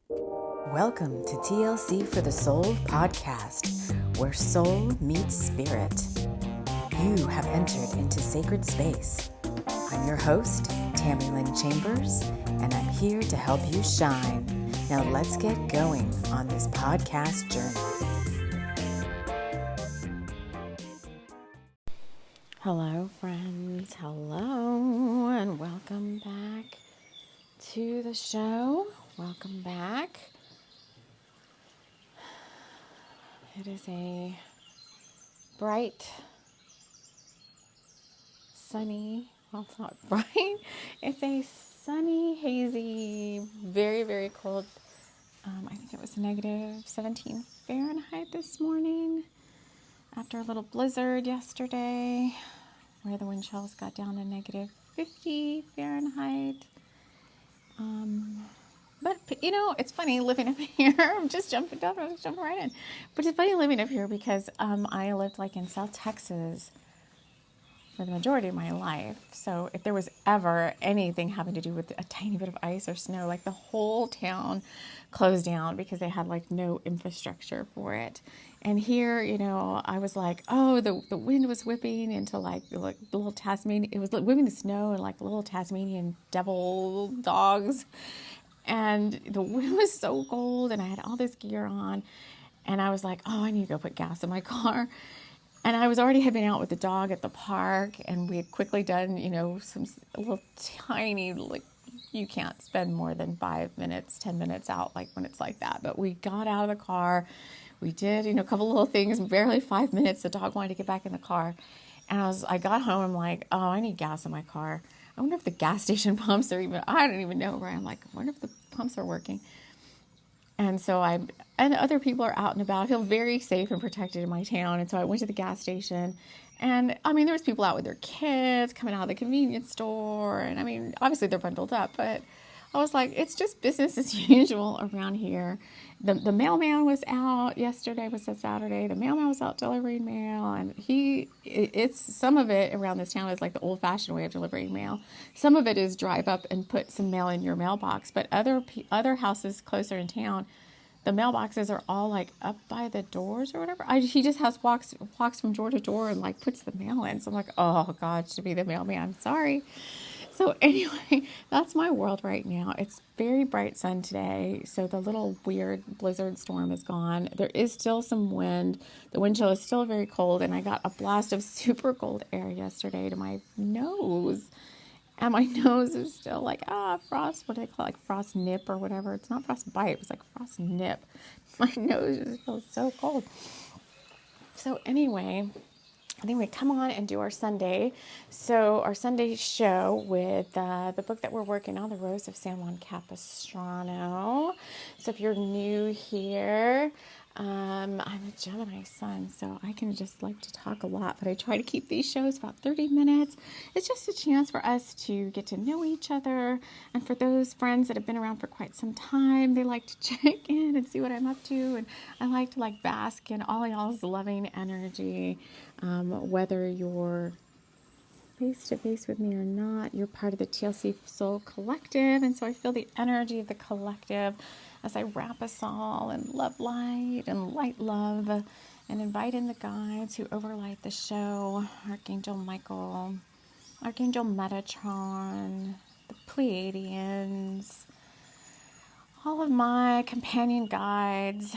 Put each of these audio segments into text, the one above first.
Welcome to TLC for the Soul podcast, where soul meets spirit. You have entered into sacred space. I'm your host, TAMI Chambers, and I'm here to help you shine. Now let's get going on this podcast journey. Hello, friends. Hello, and welcome back to the show. Welcome back. It is a bright, sunny, well, it's not bright. It's a sunny, hazy, very, very cold. I think it was negative 17 Fahrenheit this morning after a little blizzard yesterday where the wind chills got down to negative 50 Fahrenheit. But, you know, it's funny living up here. I'm just jumping right in. But it's funny living up here because I lived like in South Texas for the majority of my life. So if there was ever anything having to do with a tiny bit of ice or snow, like the whole town closed down because they had like no infrastructure for it. And here, you know, I was like, oh, the wind was whipping into like little Tasmanian, it was whipping the snow and like little Tasmanian devil dogs. And the wind was so cold and I had all this gear on and I was like, oh, I need to go put gas in my car. And I had been out with the dog at the park and we had quickly done, you know, a little tiny, like you can't spend more than 5 minutes, 10 minutes out like when it's like that. But we got out of the car. We did, you know, a couple little things, barely 5 minutes. The dog wanted to get back in the car. And I got home. I'm like, oh, I need gas in my car. I wonder if the gas station pumps are I don't even know, right? I'm like, I wonder if the pumps are working. And so and other people are out and about. I feel very safe and protected in my town. And so I went to the gas station and I mean, there was people out with their kids coming out of the convenience store. And I mean, obviously they're bundled up, but I was like, it's just business as usual around here. The mailman was out yesterday, was a Saturday. The mailman was out delivering mail, and it's some of it around this town is like the old-fashioned way of delivering mail. Some of it is drive up and put some mail in your mailbox, but other houses closer in town, the mailboxes are all like up by the doors or whatever. He just walks from door to door and like puts the mail in. So I'm like, oh God, to be the mailman. I'm sorry. So anyway, that's my world right now. It's very bright sun today. So the little weird blizzard storm is gone. There is still some wind. The wind chill is still very cold. And I got a blast of super cold air yesterday to my nose. And my nose is still like, frost, what do they call it? Like frost nip or whatever. It's not frost bite. It was like frost nip. My nose just feels so cold. So anyway, I think we come on and do our Sunday. So our Sunday show with the book that we're working on, The Rose of San Juan Capistrano. So if you're new here, I'm a Gemini sun, so I can just like to talk a lot, but I try to keep these shows about 30 minutes. It's just a chance for us to get to know each other. And for those friends that have been around for quite some time, they like to check in and see what I'm up to. And I like to like bask in all y'all's loving energy. Whether you're face-to-face with me or not, you're part of the TLC Soul Collective, and so I feel the energy of the collective as I wrap us all in love light and light love and invite in the guides who overlight the show, Archangel Michael, Archangel Metatron, the Pleiadians, all of my companion guides,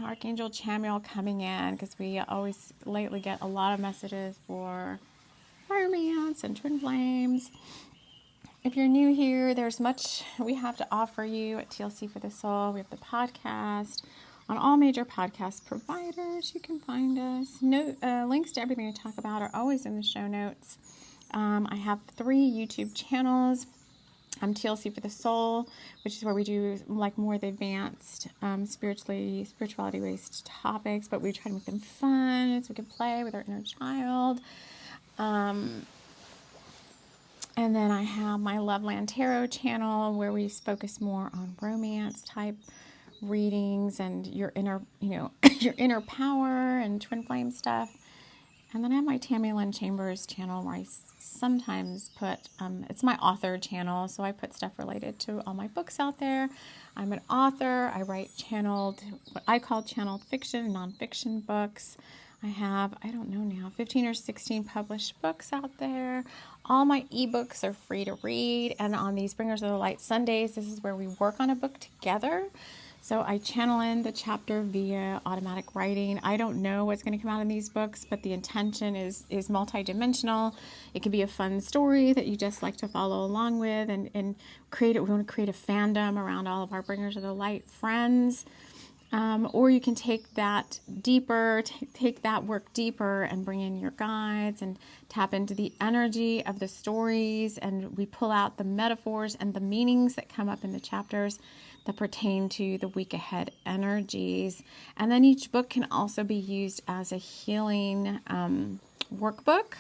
Archangel Chamuel coming in, because we always lately get a lot of messages for romance and twin flames. If you're new here, there's much we have to offer you at TLC for the Soul. We have the podcast on all major podcast providers. You can find us. Links to everything we talk about are always in the show notes. I have 3 YouTube channels. TLC for the Soul, which is where we do like more of the advanced spirituality-based topics, but we try to make them fun so we can play with our inner child. And then I have my Loveland Tarot channel where we focus more on romance type readings and your inner, your inner power and twin flame stuff. And then I have my Tammy Lynn Chambers channel where I sometimes put, it's my author channel, so I put stuff related to all my books out there. I'm an author. I write what I call channeled fiction and nonfiction books. I have, I don't know now, 15 or 16 published books out there. All my ebooks are free to read. And on these Bringers of the Light Sundays, this is where we work on a book together. So I channel in the chapter via automatic writing. I don't know what's going to come out in these books, but the intention is multidimensional. It can be a fun story that you just like to follow along with and create it. We want to create a fandom around all of our Bringers of the Light friends. Or you can take that deeper, take that work deeper and bring in your guides and tap into the energy of the stories. And we pull out the metaphors and the meanings that come up in the chapters that pertain to the week ahead energies. And then each book can also be used as a healing workbook.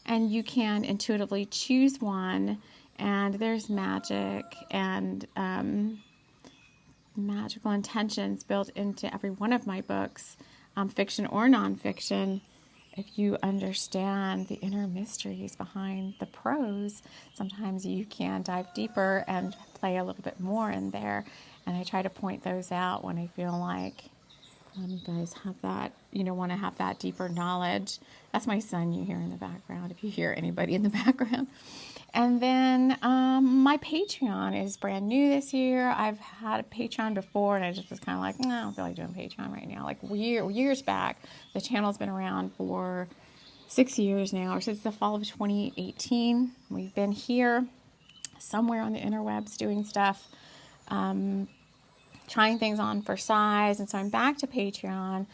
And you can intuitively choose one. And there's magic and magical intentions built into every one of my books, fiction or nonfiction. If you understand the inner mysteries behind the prose, sometimes you can dive deeper and play a little bit more in there. And I try to point those out when I feel like you guys have that, want to have that deeper knowledge. That's my son you hear in the background, if you hear anybody in the background. And then my Patreon is brand new this year. I've had a Patreon before, and I just was kind of like, no, I don't feel like doing Patreon right now. Like years back, the channel's been around for 6 years now, or since the fall of 2018. We've been here somewhere on the interwebs doing stuff, trying things on for size. And so I'm back to Patreon.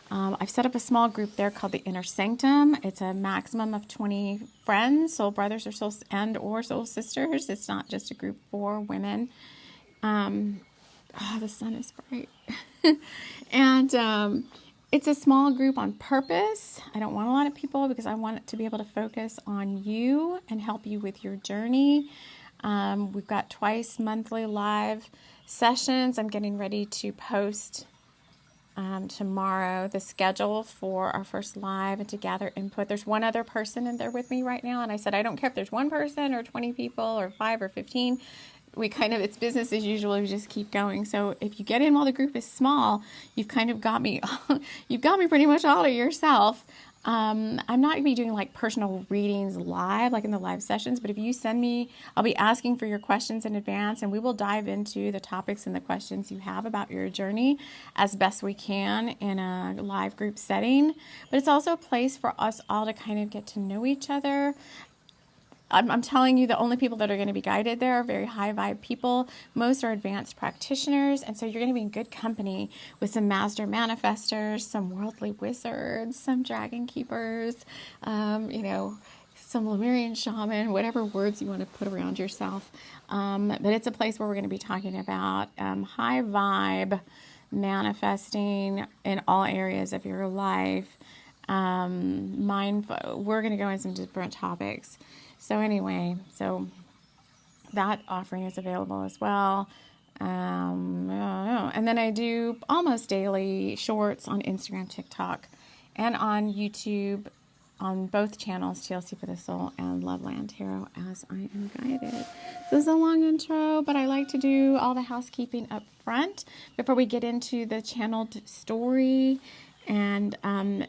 I've set up a small group there called the Inner Sanctum. It's a maximum of 20 friends, soul brothers or soul sisters. It's not just a group for women. The sun is bright. And it's a small group on purpose. I don't want a lot of people because I want it to be able to focus on you and help you with your journey. We've got twice monthly live sessions. I'm getting ready to post tomorrow the schedule for our first live and to gather input. There's one other person in there with me right now, and I said I don't care if there's one person or 20 people or 5 or 15. It's business as usual. We just keep going. So if you get in while the group is small, you've kind of got me. You've got me pretty much all to yourself. I'm not going to be doing like personal readings live, like in the live sessions, but if you send me, I'll be asking for your questions in advance, and we will dive into the topics and the questions you have about your journey as best we can in a live group setting. But it's also a place for us all to kind of get to know each other. I'm telling you, the only people that are going to be guided there are very high vibe people. Most are advanced practitioners. And so you're going to be in good company with some master manifestors, some worldly wizards, some dragon keepers, some Lemurian shaman, whatever words you want to put around yourself. But it's a place where we're going to be talking about high vibe manifesting in all areas of your life. Mindful. We're going to go into some different topics. So anyway, that offering is available as well. And then I do almost daily shorts on Instagram, TikTok, and on YouTube on both channels, TLC for the Soul and Loveland Tarot, as I am guided. This is a long intro, but I like to do all the housekeeping up front before we get into the channeled story and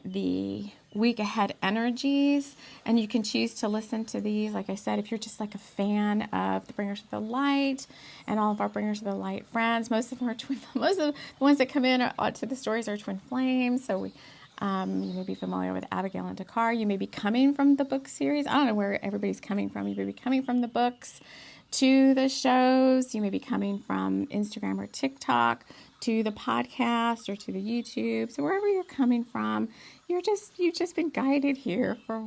the week ahead energies. And you can choose to listen to these, like I said, if you're just like a fan of the Bringers of the Light and all of our Bringers of the Light friends. Most of them are most of the ones that come in to the stories are twin flames. So you may be familiar with Abigail and Dakar. You may be coming from the book series. I don't know where everybody's coming from. You may be coming from the books to the shows. You may be coming from Instagram or TikTok to the podcast or to the YouTube. So wherever you're coming from, you've just been guided here for,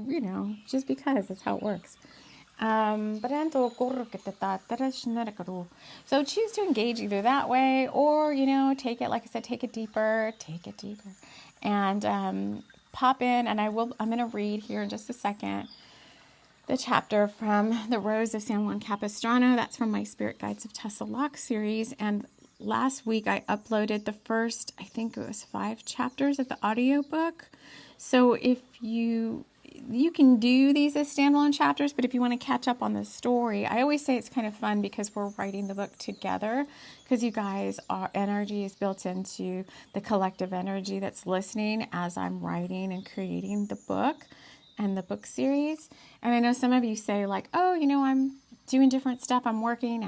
just because that's how it works. So choose to engage either that way or, take it, like I said, take it deeper, and pop in. And I'm going to read here in just a second the chapter from The Rose of San Juan Capistrano. That's from my Spirit Guides of Tessa Locke series. And last week I uploaded the first, I think it was 5 chapters of the audiobook. So if you can do these as standalone chapters, but if you want to catch up on the story, I always say it's kind of fun because we're writing the book together, because you guys, our energy is built into the collective energy that's listening as I'm writing and creating the book and the book series. And I know some of you say like, oh, you know, I'm doing different stuff. I'm working,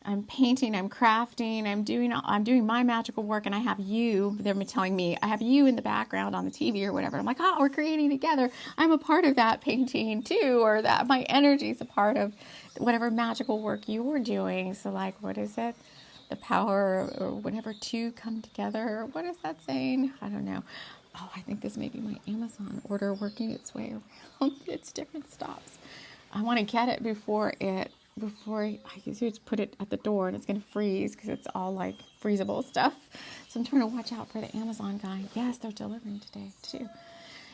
I'm painting, I'm crafting, I'm doing my magical work, and I have you, they're telling me, I have you in the background on the TV or whatever. I'm like, oh, we're creating together. I'm a part of that painting too, or that my energy is a part of whatever magical work you're doing. So like, what is it? The power or whatever, two come together. What is that saying? I don't know. Oh, I think this may be my Amazon order working its way around its different stops. I want to get it before I just put it at the door and it's going to freeze because it's all like freezable stuff. So I'm trying to watch out for the Amazon guy. Yes, they're delivering today too.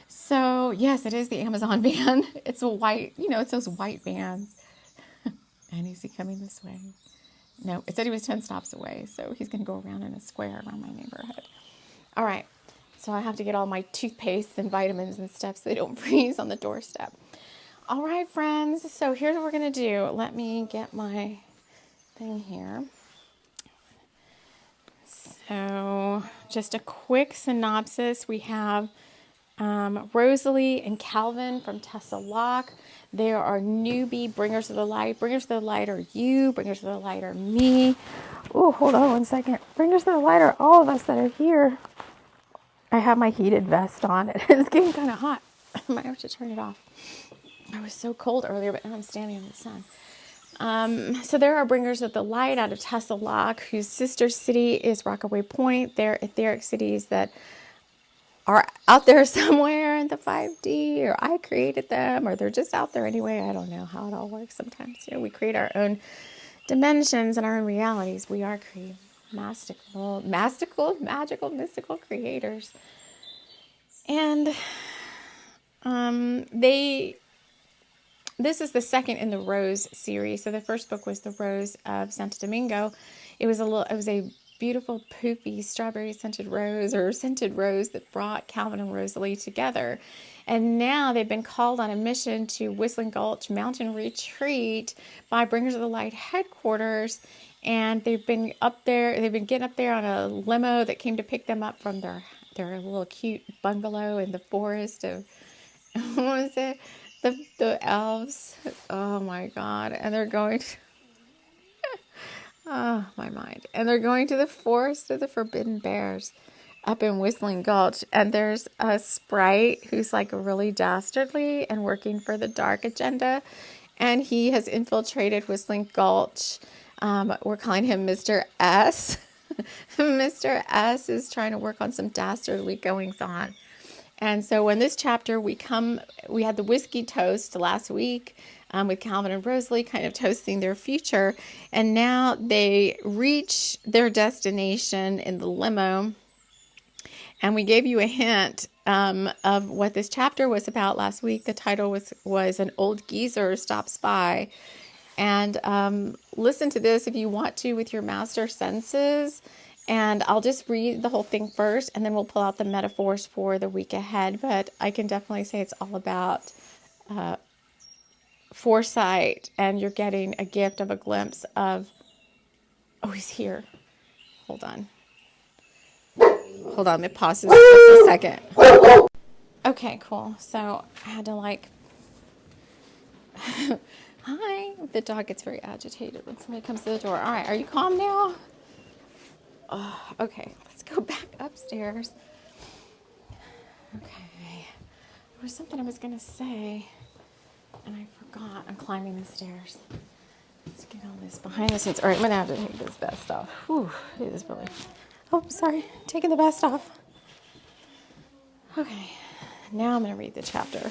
So yes, it is the Amazon van. It's a white, you know, it's those white vans. And is he coming this way? No, it said he was 10 stops away. So he's going to go around in a square around my neighborhood. All right. So I have to get all my toothpaste and vitamins and stuff so they don't freeze on the doorstep. All right, friends, so here's what we're going to do. Let me get my thing here. So just a quick synopsis. We have Rosalie and Calvin from Tessa Locke. They are newbie bringers of the light. Bringers of the light are you. Bringers of the light are me. Oh, hold on one second. Bringers of the light are all of us that are here. I have my heated vest on. It's getting kind of hot. I might have to turn it off. I was so cold earlier, but now I'm standing in the sun. So there are bringers of the light out of Tessa Locke, whose sister city is Rockaway Point. They're etheric cities that are out there somewhere in the 5D, or I created them, or they're just out there anyway. I don't know how it all works sometimes. You know, we create our own dimensions and our own realities. We are magical, mystical creators. And this is the second in the Rose series. So the first book was The Rose of Santo Domingo. It was a beautiful, poofy, strawberry-scented rose, or scented rose, that brought Calvin and Rosalie together. And now they've been called on a mission to Whistling Gulch Mountain Retreat by Bringers of the Light headquarters. And they've been getting up there on a limo that came to pick them up from their little cute bungalow in the forest of, what was it? The elves. Oh my God. And they're going to, oh my mind. And they're going to the forest of the Forbidden Bears up in Whistling Gulch. And there's a sprite who's like really dastardly and working for the dark agenda. And he has infiltrated Whistling Gulch. We're calling him Mr. S. Mr. S is trying to work on some dastardly goings on. And so in this chapter, we had the whiskey toast last week with Calvin and Rosalie kind of toasting their future. And now they reach their destination in the limo. And we gave you a hint of what this chapter was about last week. The title was An Old Geezer Stops By. And listen to this if you want to with your master senses. And I'll just read the whole thing first, and then we'll pull out the metaphors for the week ahead. But I can definitely say it's all about foresight, and you're getting a gift of a glimpse of, oh, he's here. Hold on. Let me pause this just a second. Okay, cool. So I had to hi. The dog gets very agitated when somebody comes to the door. All right, are you calm now? Oh, okay, let's go back upstairs. Okay, there was something I was going to say, and I forgot. I'm climbing the stairs. Let's get all this behind the scenes. All right, I'm going to have to take this vest off. Whew, it is really... Oh, sorry, taking the vest off. Okay, now I'm going to read the chapter.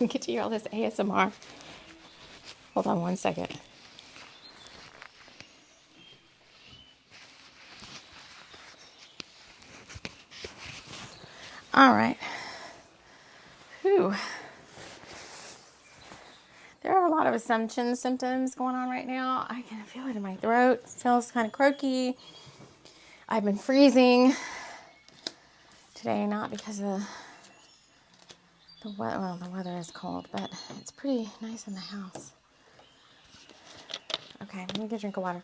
Get to hear all this ASMR. Hold on one second. All right. Whew. There are a lot of assumption symptoms going on right now. I can feel it in my throat. It feels kind of croaky. I've been freezing. today, not because of the weather. Well, the weather is cold, but it's pretty nice in the house. Okay, let me get a drink of water.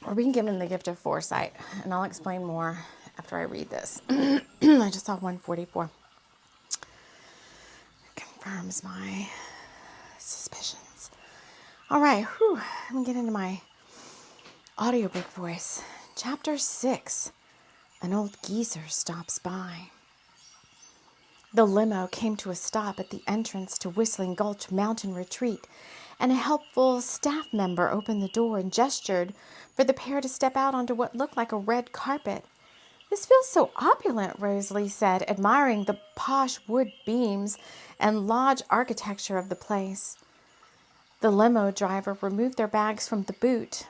We're being given the gift of foresight, and I'll explain more after I read this. I just saw 144. Confirms my suspicions. All right, let me get into my audiobook voice. Chapter 6, An Old Geezer Stops By. The limo came to a stop at the entrance to Whistling Gulch Mountain Retreat, and a helpful staff member opened the door and gestured for the pair to step out onto what looked like a red carpet. "This feels so opulent," Rosalie said, admiring the posh wood beams and lodge architecture of the place. The limo driver removed their bags from the boot,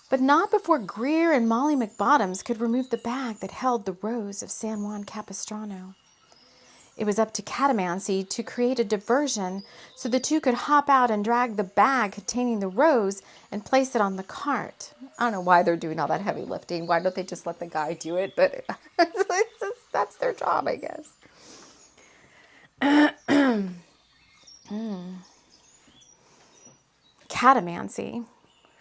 but not before Greer and Molly McBottoms could remove the bag that held the rose of San Juan Capistrano. It was up to Catamancy to create a diversion so the two could hop out and drag the bag containing the rose and place it on the cart. I don't know why they're doing all that heavy lifting. Why don't they just let the guy do it? But that's their job, I guess. Catamancy,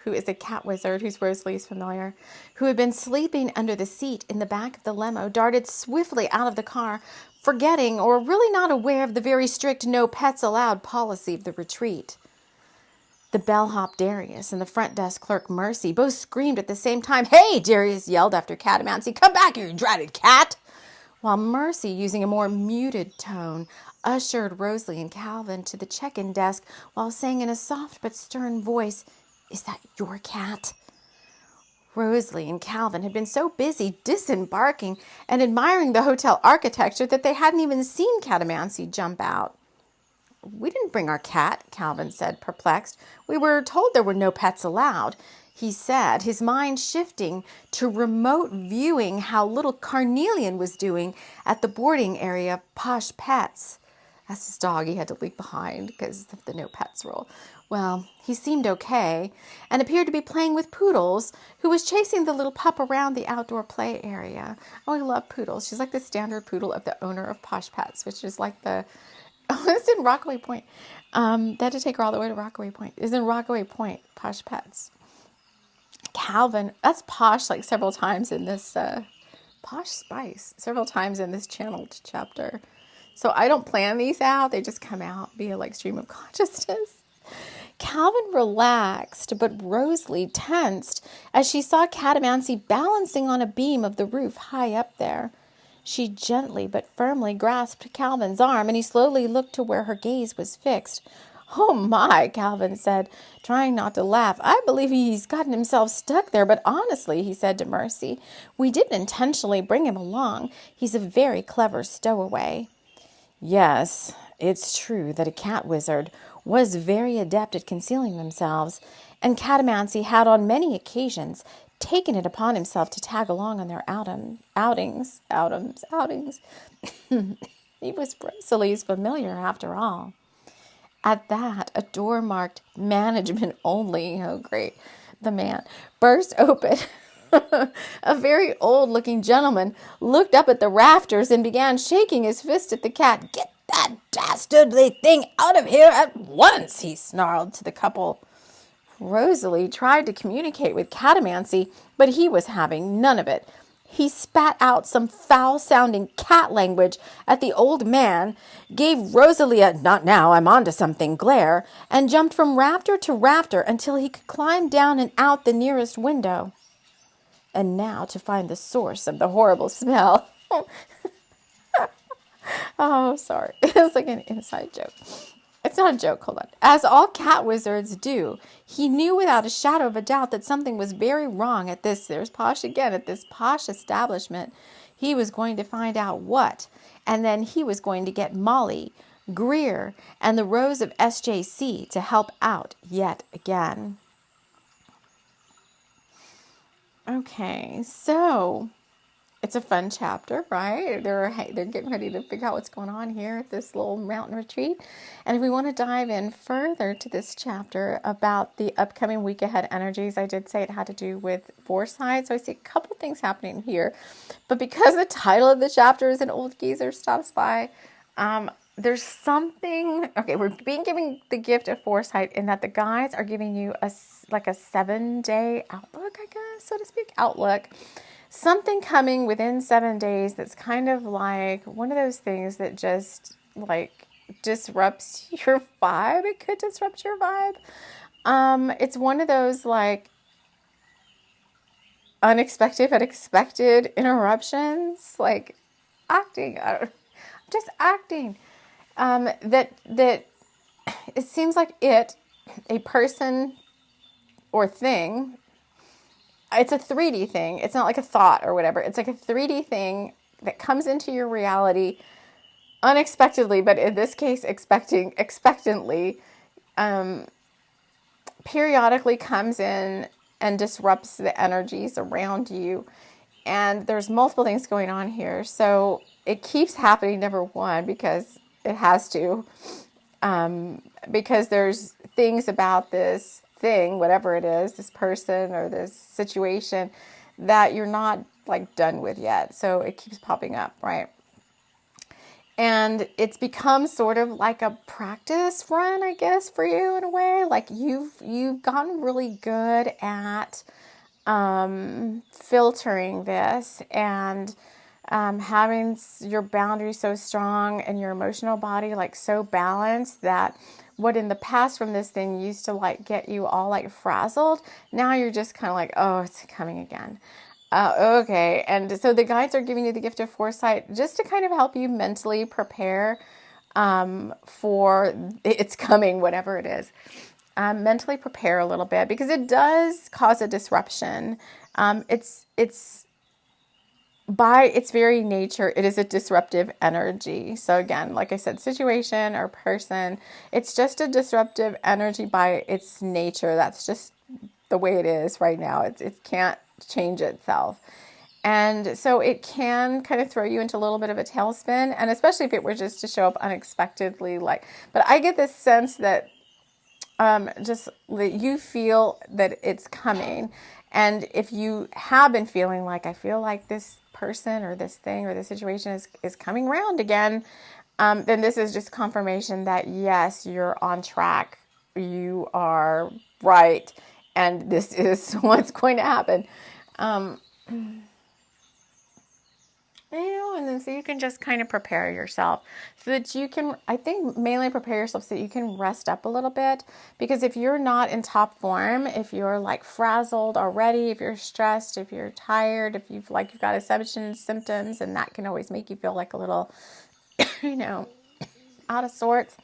who is a cat wizard whose Rosalie is familiar, who had been sleeping under the seat in the back of the limo, darted swiftly out of the car, forgetting or really not aware of the very strict no pets allowed policy of the retreat. The bellhop Darius and the front desk clerk Mercy both screamed at the same time. "Hey!" Darius yelled after Catamancy. "Come back, you dratted cat!" While Mercy, using a more muted tone, ushered Rosalie and Calvin to the check-in desk while saying in a soft but stern voice, "Is that your cat?" Rosalie and Calvin had been so busy disembarking and admiring the hotel architecture that they hadn't even seen Catamancy jump out. "We didn't bring our cat," Calvin said, perplexed. "We were told there were no pets allowed," he said, his mind shifting to remote viewing how little Carnelian was doing at the boarding area of Posh Pets. That's his dog he had to leave behind because of the no pets rule. Well, he seemed okay and appeared to be playing with Poodles, who was chasing the little pup around the outdoor play area. Oh, I love Poodles. She's like the standard poodle of the owner of Posh Pets, which is like the... Oh, it's in Rockaway Point. They had to take her all the way to Rockaway Point. It's in Rockaway Point, Posh Pets. Calvin, that's posh like several times in this... Posh Spice, several times in this channeled chapter. So I don't plan these out. They just come out via like stream of consciousness. Calvin relaxed, but Rosalie tensed as she saw Catamancy balancing on a beam of the roof high up there. She gently but firmly grasped Calvin's arm, and he slowly looked to where her gaze was fixed. "Oh my," Calvin said, trying not to laugh. "I believe he's gotten himself stuck there, but honestly," he said to Mercy, "we didn't intentionally bring him along. He's a very clever stowaway." Yes, it's true that a cat wizard was very adept at concealing themselves, and Catamancy had on many occasions taken it upon himself to tag along on their outings. He was Rosalie's familiar after all. At that, a door marked "Management Only," oh great, the man, burst open. A very old-looking gentleman looked up at the rafters and began shaking his fist at the cat. "Get that dastardly thing out of here at once," he snarled to the couple. Rosalie tried to communicate with Catamancy, but he was having none of it. He spat out some foul-sounding cat language at the old man, gave Rosalie a "not now, I'm on to something" glare, and jumped from rafter to rafter until he could climb down and out the nearest window. And now to find the source of the horrible smell. Oh, sorry. It's like an inside joke. It's not a joke, hold on. As all cat wizards do, he knew without a shadow of a doubt that something was very wrong at this, there's Posh again, at this posh establishment. He was going to find out what, and then he was going to get Molly, Greer, and the Rose of SJC to help out yet again. Okay, so it's a fun chapter, right? They're getting ready to figure out what's going on here at this little mountain retreat. And if we want to dive in further to this chapter about the upcoming week ahead energies, I did say it had to do with foresight. So I see a couple things happening here. But because the title of the chapter is An Old Geezer Stops By, there's something, okay, we're being given the gift of foresight in that the guides are giving you a 7-day outlook, I guess, so to speak, outlook. Something coming within 7 days that's kind of like one of those things that just like disrupts your vibe. It could disrupt your vibe. It's one of those like unexpected but expected interruptions, like acting, just acting. That it seems like a person or thing. It's a 3D thing. It's not like a thought or whatever. It's like a 3D thing that comes into your reality unexpectedly, but in this case, expectantly, periodically comes in and disrupts the energies around you. And there's multiple things going on here. So it keeps happening, number one, because it has to, because there's things about this thing, whatever it is, this person or this situation, that you're not like done with yet. So it keeps popping up, right? And it's become sort of like a practice run, I guess, for you in a way. Like you've gotten really good at filtering this and having your boundaries so strong and your emotional body like so balanced that what in the past from this thing used to like get you all like frazzled, now you're just kind of like, oh, it's coming again. Okay. And so the guides are giving you the gift of foresight just to kind of help you mentally prepare for it's coming, whatever it is. Mentally prepare a little bit because it does cause a disruption. It's by its very nature, it is a disruptive energy. So again, like I said, situation or person, it's just a disruptive energy by its nature. That's just the way it is right now. It can't change itself. And so it can kind of throw you into a little bit of a tailspin. And especially if it were just to show up unexpectedly, but I get this sense that just that you feel that it's coming. And if you have been feeling like, I feel like this person or this thing or this situation is coming around again, then this is just confirmation that yes, you're on track. You are right. And this is what's going to happen. And then so you can just kind of prepare yourself so that you can, I think mainly prepare yourself so that you can rest up a little bit. Because if you're not in top form, if you're like frazzled already, if you're stressed, if you're tired, if you've got assumption symptoms, and that can always make you feel like a little, out of sorts,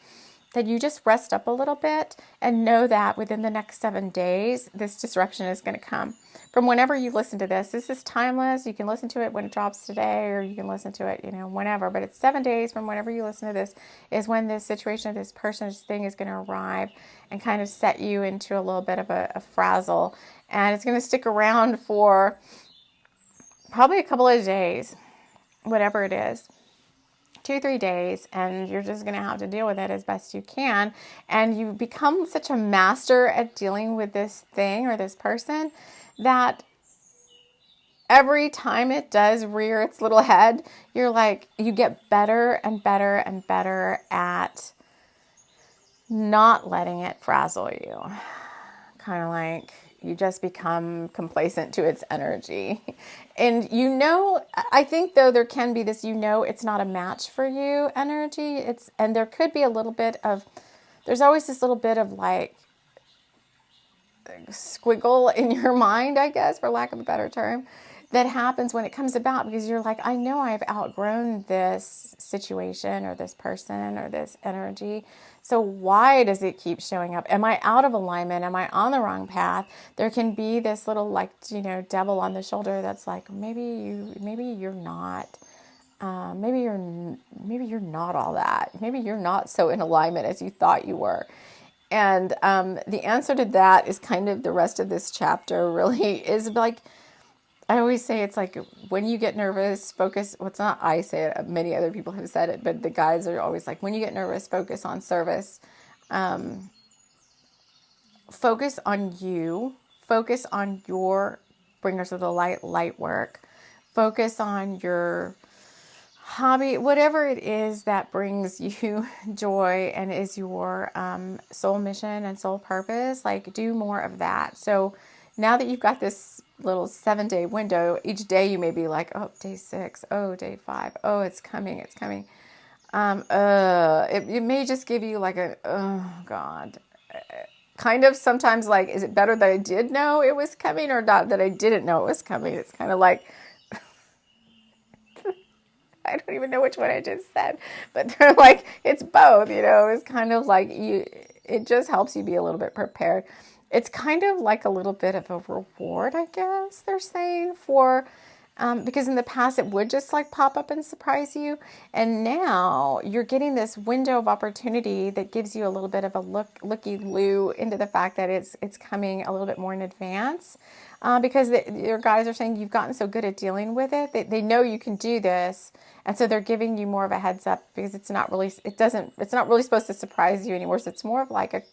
then you just rest up a little bit and know that within the next 7 days, this disruption is going to come. From whenever you listen to this, this is timeless. You can listen to it when it drops today, or you can listen to it, whenever. But it's 7 days from whenever you listen to this is when this situation, this person, this thing is going to arrive and kind of set you into a little bit of a frazzle. And it's going to stick around for probably a couple of days, whatever it is. 2-3 days, and you're just going to have to deal with it as best you can. And you become such a master at dealing with this thing or this person that every time it does rear its little head, you get better and better and better at not letting it frazzle you. Kind of like you just become complacent to its energy. And I think though there can be this, it's not a match for you energy. And there could be a little bit of, there's always this little bit of like squiggle in your mind, I guess, for lack of a better term, that happens when it comes about, because you're like, I know I've outgrown this situation or this person or this energy. So why does it keep showing up? Am I out of alignment? Am I on the wrong path? There can be this little devil on the shoulder that's like, maybe you're not. Maybe you're not all that. Maybe you're not so in alignment as you thought you were. And the answer to that is kind of the rest of this chapter really is like, I always say it's like when you get nervous, focus. Well, it's not I say it. Many other people have said it, but the guys are always like, when you get nervous, focus on service. Focus on you. Focus on your bringers of the light work. Focus on your hobby, whatever it is that brings you joy and is your soul mission and soul purpose. Like, do more of that. So now that you've got this little 7-day window, each day you may be like, oh, day 6, oh, day 5, oh, it's coming, it's coming. It may just give you like a, oh God, kind of sometimes like, is it better that I did know it was coming or not that I didn't know it was coming? It's kind of like, I don't even know which one I just said, but they're like, it's both, you know. It's kind of like it just helps you be a little bit prepared. It's kind of like a little bit of a reward, I guess they're saying, for, because in the past it would just like pop up and surprise you. And now you're getting this window of opportunity that gives you a little bit of a looky-loo into the fact that it's coming a little bit more in advance. Because your guys are saying you've gotten so good at dealing with it. They know you can do this. And so they're giving you more of a heads up because it's not really supposed to surprise you anymore. So it's more of like a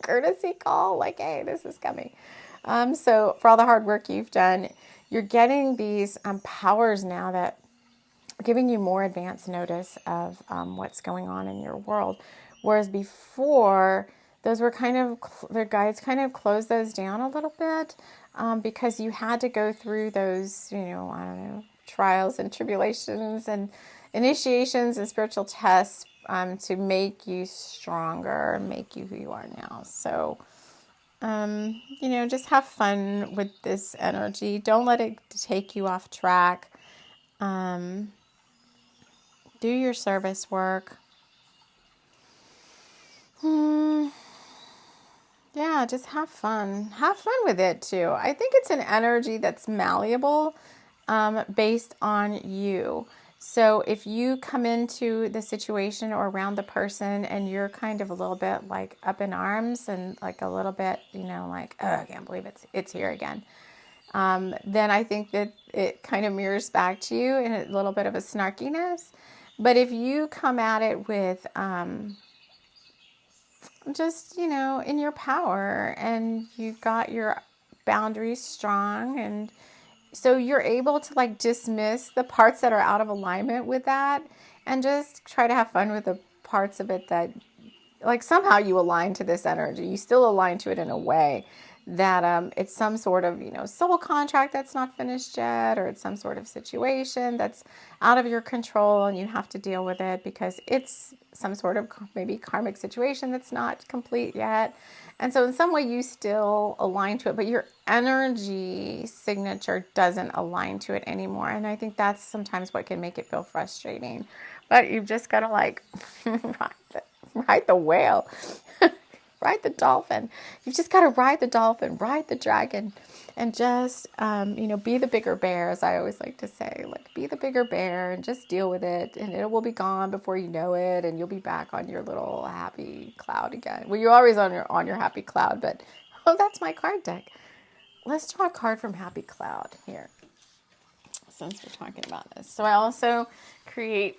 courtesy call, like, hey, this is coming. So for all the hard work you've done, you're getting these powers now that are giving you more advance notice of what's going on in your world. Whereas before, those were kind of, their guides kind of closed those down a little bit because you had to go through those, I don't know, trials and tribulations and initiations and spiritual tests to make you stronger and make you who you are now. So, just have fun with this energy. Don't let it take you off track. Do your service work. Yeah, just have fun. Have fun with it too. I think it's an energy that's malleable based on you. So if you come into the situation or around the person and you're kind of a little bit like up in arms and like a little bit, like, oh, I can't believe it's here again. Then I think that it kind of mirrors back to you in a little bit of a snarkiness. But if you come at it with just, in your power and you've got your boundaries strong, and so you're able to like dismiss the parts that are out of alignment with that and just try to have fun with the parts of it that like somehow you align to this energy. You still align to it in a way that it's some sort of, soul contract that's not finished yet, or it's some sort of situation that's out of your control and you have to deal with it because it's some sort of maybe karmic situation that's not complete yet. And so in some way you still align to it, but your energy signature doesn't align to it anymore. And I think that's sometimes what can make it feel frustrating. But you've just got to like ride the whale. Ride the dolphin. You've just got to ride the dolphin, ride the dragon, and just, be the bigger bear, as I always like to say. Like, be the bigger bear and just deal with it, and it will be gone before you know it, and you'll be back on your little happy cloud again. Well, you're always on your happy cloud, but, oh, that's my card deck. Let's draw a card from Happy Cloud here, since we're talking about this. So I also create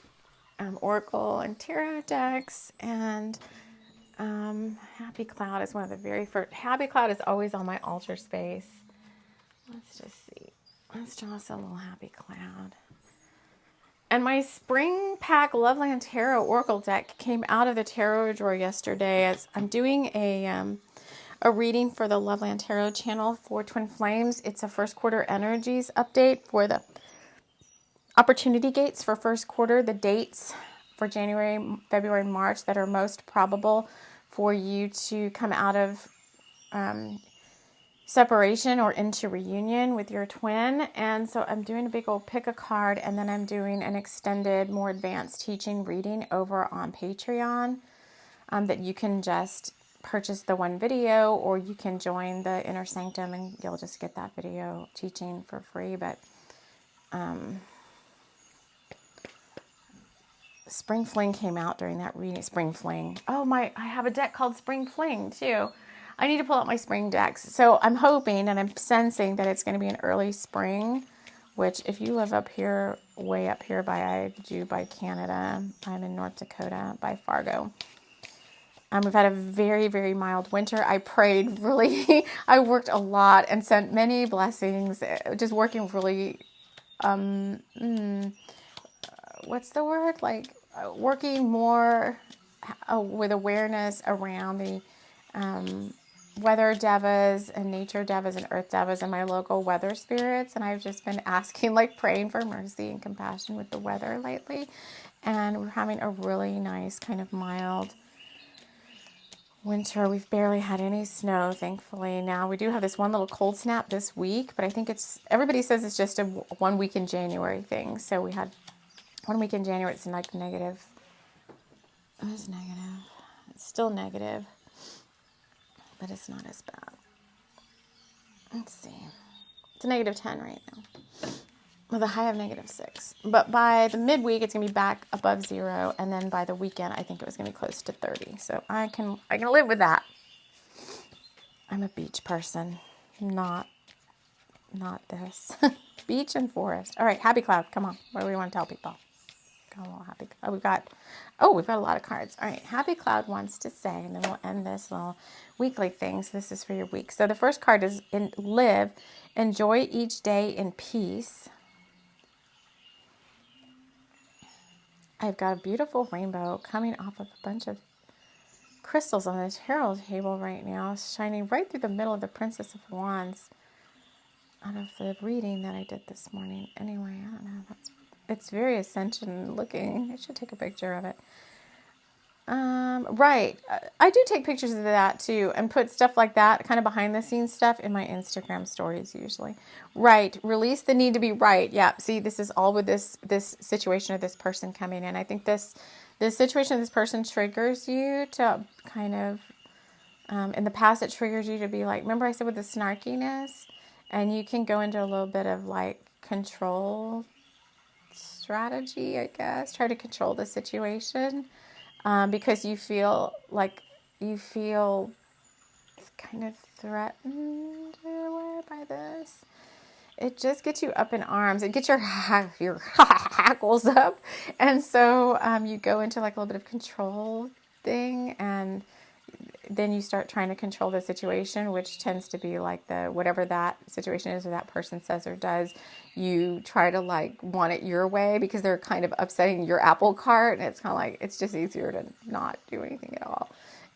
Oracle and Tarot decks, and Happy Cloud is one of the very first. Happy Cloud is always on my altar space. Let's just see. Let's draw us a little Happy Cloud. And my Spring Pack Loveland Tarot Oracle deck came out of the tarot drawer yesterday as I'm doing a reading for the Loveland Tarot channel for Twin Flames. It's a first quarter energies update for the opportunity gates for first quarter, the dates for January, February, March that are most probable for you to come out of separation or into reunion with your twin. And so I'm doing a big old pick a card, and then I'm doing an extended, more advanced teaching reading over on Patreon that you can just purchase the one video, or you can join the Inner Sanctum and you'll just get that video teaching for free. But Spring Fling came out during that reading. Spring Fling. Oh, I have a deck called Spring Fling too. I need to pull out my spring decks. So I'm hoping and I'm sensing that it's going to be an early spring, which if you live up here, way up here by Canada, I'm in North Dakota by Fargo. We've had a very, very mild winter. I prayed really, I worked a lot and sent many blessings, just working really, what's the word? Like working more with awareness around the weather devas and nature devas and earth devas and my local weather spirits. And I've just been asking, like praying for mercy and compassion with the weather lately. And we're having a really nice kind of mild winter. We've barely had any snow, thankfully. Now we do have this one little cold snap this week, but I think everybody says it's just a 1 week in January thing. So we had 1 week in January. It's like negative. It was negative. It's still negative, but it's not as bad. Let's see. It's a negative 10 right now, with a high of negative 6. But by the midweek, it's going to be back above 0. And then by the weekend, I think it was going to be close to 30. So I can live with that. I'm a beach person, not this. Beach and forest. All right, Happy Cloud, come on. What do we want to tell people? Got a little Happy Cloud. We've got a lot of cards. All right, Happy Cloud wants to say, and then we'll end this little weekly thing. So this is for your week. So the first card is live, enjoy each day in peace. I've got a beautiful rainbow coming off of a bunch of crystals on the tarot table right now, shining right through the middle of the Princess of Wands out of the reading that I did this morning. Anyway, I don't know. It's very Ascension looking. I should take a picture of it. Right. I do take pictures of that too and put stuff like that, kind of behind the scenes stuff, in my Instagram stories usually. Right. Release the need to be right. Yeah. See, this is all with this situation of this person coming in. I think this situation of this person triggers you to kind of, in the past, it triggers you to be like, remember I said with the snarkiness, and you can go into a little bit of like control strategy, I guess, try to control the situation. Because you feel kind of threatened in a way by this. It just gets you up in arms. It gets your hackles up. And so you go into like a little bit of control thing, and then you start trying to control the situation, which tends to be like whatever that situation is or that person says or does, you try to like want it your way because they're kind of upsetting your apple cart. And it's kind of like, it's just easier to not do anything at all.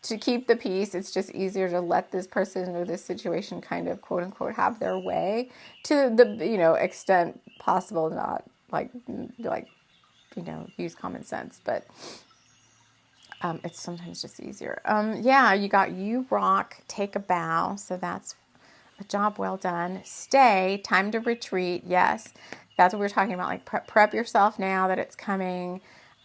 To keep the peace, it's just easier to let this person or this situation kind of quote unquote have their way to the, extent possible, not like, use common sense, but it's sometimes just easier. You got you rock, take a bow. So that's a job well done. Stay, time to retreat. Yes, that's what we're talking about. Like prep yourself now that it's coming.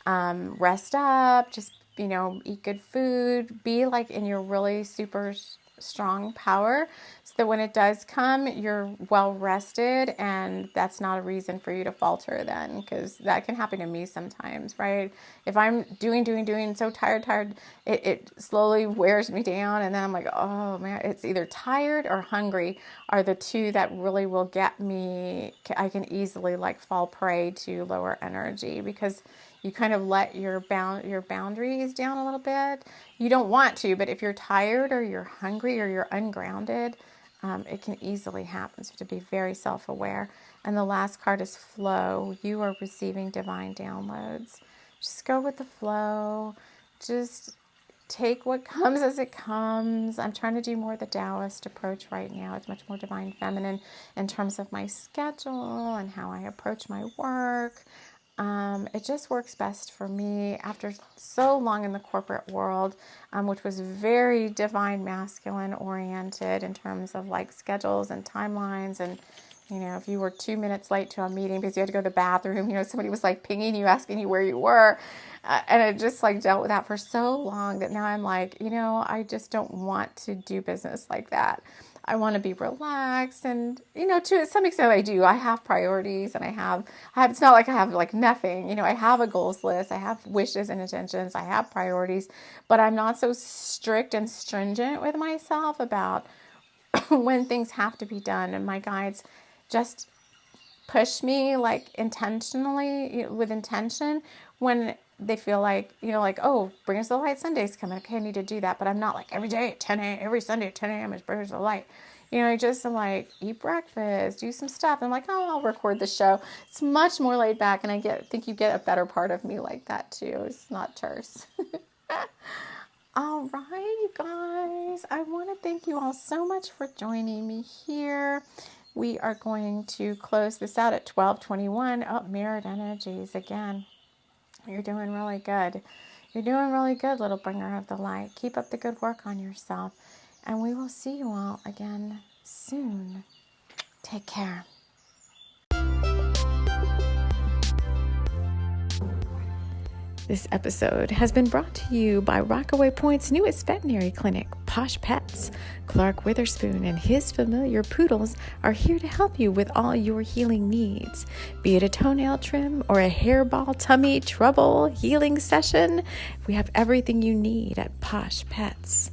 Rest up, just, eat good food. Be like in your really super strong power so that when it does come, you're well rested, and that's not a reason for you to falter then, because that can happen to me sometimes, right? If I'm doing, so tired, it slowly wears me down, and then I'm like, oh man, it's either tired or hungry are the two that really will get me. I can easily like fall prey to lower energy because you kind of let your boundaries down a little bit. You don't want to, but if you're tired or you're hungry or you're ungrounded, it can easily happen. So you have to be very self-aware. And the last card is flow. You are receiving divine downloads. Just go with the flow. Just take what comes as it comes. I'm trying to do more of the Taoist approach right now. It's much more divine feminine in terms of my schedule and how I approach my work. It just works best for me after so long in the corporate world, which was very divine masculine oriented in terms of like schedules and timelines and, You know, if you were 2 minutes late to a meeting because you had to go to the bathroom, you know, somebody was like pinging you, asking you where you were. And I just like dealt with that for so long that now I'm like, you know, I just don't want to do business like that. I want to be relaxed, and, you know, to some extent I do. I have priorities, and I have, it's not like I have like nothing, you know, I have a goals list, I have wishes and intentions, I have priorities, but I'm not so strict and stringent with myself about when things have to be done. And my guides just push me like intentionally, with intention, when they feel like, you know, like, oh, Bring Us the Light Sunday's coming. Okay, I need to do that. But I'm not like every day at 10 a.m., every Sunday at 10 a.m. is Bring Us the Light. You know, I just am like, eat breakfast, do some stuff. I'm like, oh, I'll record the show. It's much more laid back, and I think you get a better part of me like that too. It's not terse. All right, you guys. I want to thank you all so much for joining me here. We are going to close this out at 12:21. Oh, mirrored energies again. You're doing really good. You're doing really good, little bringer of the light. Keep up the good work on yourself. And we will see you all again soon. Take care. This episode has been brought to you by Rockaway Point's newest veterinary clinic, Posh Pets. Clark Witherspoon and his familiar poodles are here to help you with all your healing needs. Be it a toenail trim or a hairball tummy trouble healing session, we have everything you need at Posh Pets.